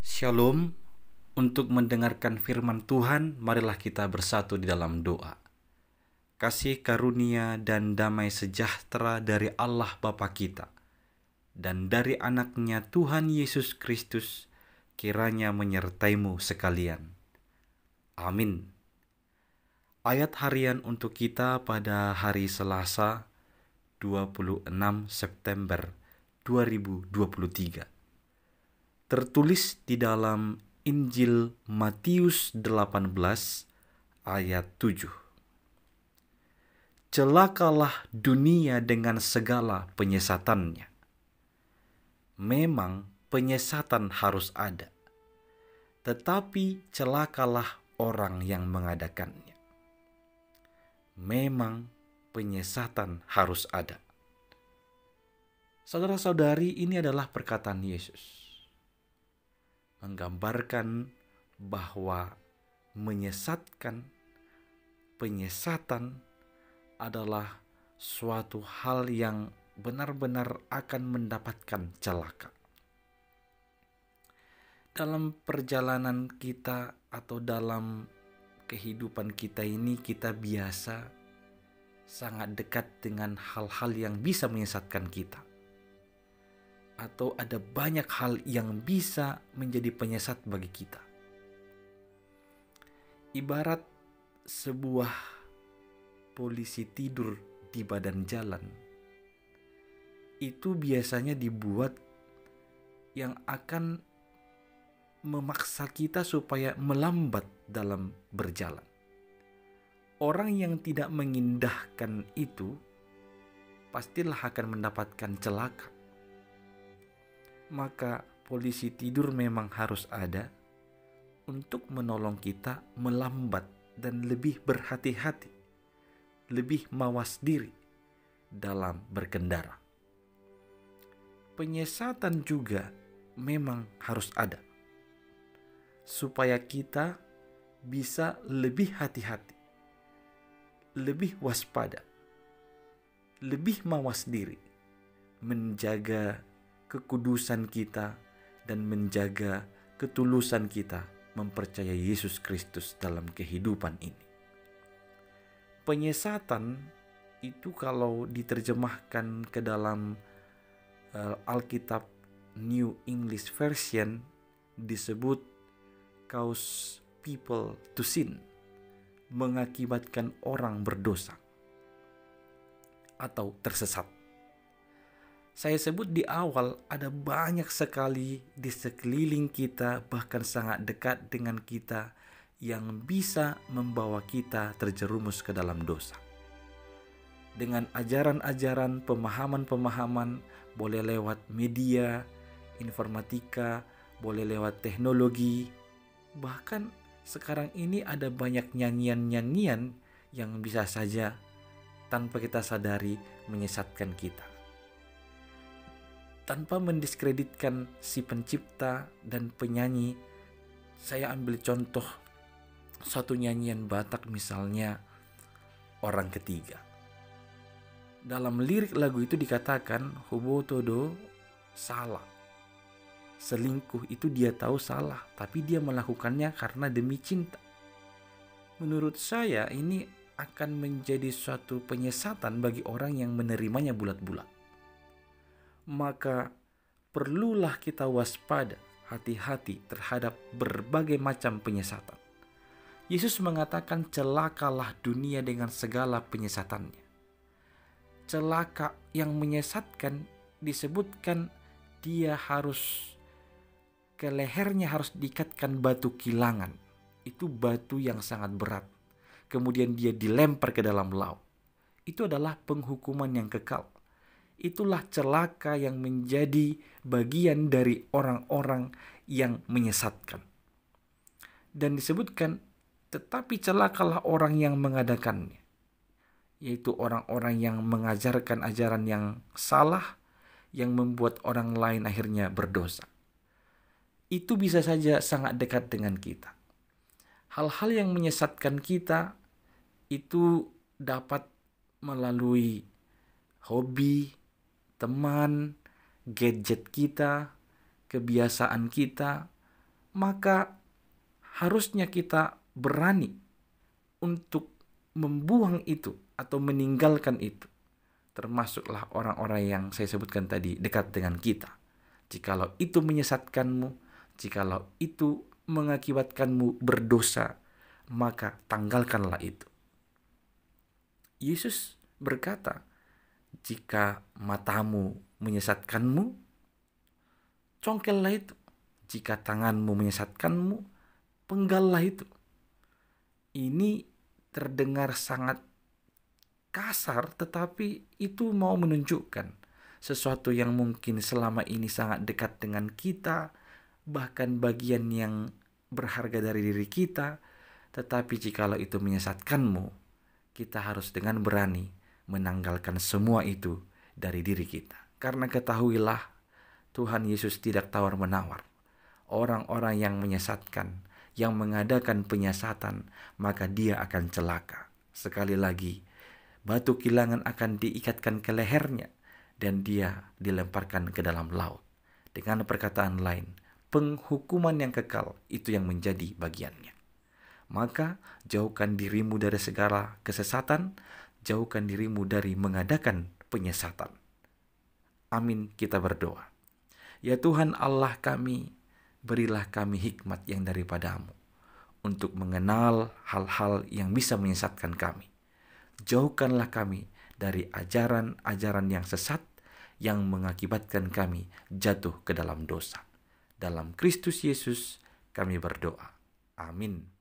Shalom. Untuk mendengarkan firman Tuhan, marilah kita bersatu di dalam doa. Kasih karunia dan damai sejahtera dari Allah Bapa kita dan dari anaknya Tuhan Yesus Kristus kiranya menyertaimu sekalian. Amin. Ayat harian untuk kita pada hari Selasa 26 September 2023. Tertulis di dalam Injil Matius 18 ayat 7. Celakalah dunia dengan segala penyesatannya. Memang penyesatan harus ada, tetapi celakalah orang yang mengadakannya. Memang penyesatan harus ada. Saudara-saudari, ini adalah perkataan Yesus. Menggambarkan bahwa penyesatan adalah suatu hal yang benar-benar akan mendapatkan celaka. Dalam perjalanan kita atau dalam kehidupan kita ini, kita biasa sangat dekat dengan hal-hal yang bisa menyesatkan kita. Atau ada banyak hal yang bisa menjadi penyesat bagi kita. Ibarat sebuah polisi tidur di badan jalan, itu biasanya dibuat yang akan memaksa kita supaya melambat dalam berjalan. Orang yang tidak mengindahkan itu pastilah akan mendapatkan celaka. Maka polisi tidur memang harus ada untuk menolong kita melambat dan lebih berhati-hati, lebih mawas diri dalam berkendara. Penyesatan juga memang harus ada, supaya kita bisa lebih hati-hati, lebih waspada, lebih mawas diri, menjaga kekudusan kita dan menjaga ketulusan kita mempercayai Yesus Kristus dalam kehidupan ini. Penyesatan itu kalau diterjemahkan ke dalam Alkitab New English Version disebut cause people to sin, mengakibatkan orang berdosa atau tersesat. Saya sebut di awal, ada banyak sekali di sekeliling kita, bahkan sangat dekat dengan kita, yang bisa membawa kita terjerumus ke dalam dosa. Dengan ajaran-ajaran, pemahaman-pemahaman, boleh lewat media, informatika, boleh lewat teknologi. Bahkan sekarang ini ada banyak nyanyian-nyanyian yang bisa saja tanpa kita sadari menyesatkan kita. Tanpa mendiskreditkan si pencipta dan penyanyi, saya ambil contoh satu nyanyian Batak, misalnya Orang Ketiga. Dalam lirik lagu itu dikatakan Hubo Todo salah. Selingkuh itu dia tahu salah, tapi dia melakukannya karena demi cinta. Menurut saya ini akan menjadi suatu penyesatan bagi orang yang menerimanya bulat-bulat. Maka perlulah kita waspada, hati-hati terhadap berbagai macam penyesatan. Yesus mengatakan celakalah dunia dengan segala penyesatannya. Celaka yang menyesatkan disebutkan dia harus ke lehernya harus diikatkan batu kilangan. Itu batu yang sangat berat. Kemudian dia dilempar ke dalam laut. Itu adalah penghukuman yang kekal. Itulah celaka yang menjadi bagian dari orang-orang yang menyesatkan. Dan disebutkan, tetapi celakalah orang yang mengadakannya, yaitu orang-orang yang mengajarkan ajaran yang salah, yang membuat orang lain akhirnya berdosa. Itu bisa saja sangat dekat dengan kita. Hal-hal yang menyesatkan kita itu dapat melalui hobi, teman, gadget kita, kebiasaan kita, maka harusnya kita berani untuk membuang itu atau meninggalkan itu. Termasuklah orang-orang yang saya sebutkan tadi dekat dengan kita. Jikalau itu menyesatkanmu, jikalau itu mengakibatkanmu berdosa, maka tanggalkanlah itu. Yesus berkata, jika matamu menyesatkanmu, congkellah itu. Jika tanganmu menyesatkanmu, penggallah itu. Ini terdengar sangat kasar, tetapi itu mau menunjukkan sesuatu yang mungkin selama ini sangat dekat dengan kita, bahkan bagian yang berharga dari diri kita. Tetapi jikalau itu menyesatkanmu, kita harus dengan berani menanggalkan semua itu dari diri kita. Karena ketahuilah, Tuhan Yesus tidak tawar-menawar. Orang-orang yang menyesatkan, yang mengadakan penyesatan, maka dia akan celaka. Sekali lagi, batu kilangan akan diikatkan ke lehernya dan dia dilemparkan ke dalam laut. Dengan perkataan lain, penghukuman yang kekal itu yang menjadi bagiannya. Maka jauhkan dirimu dari segala kesesatan, jauhkan dirimu dari mengadakan penyesatan. Amin, kita berdoa. Ya Tuhan Allah kami, berilah kami hikmat yang daripadamu untuk mengenal hal-hal yang bisa menyesatkan kami. Jauhkanlah kami dari ajaran-ajaran yang sesat yang mengakibatkan kami jatuh ke dalam dosa. Dalam Kristus Yesus kami berdoa. Amin.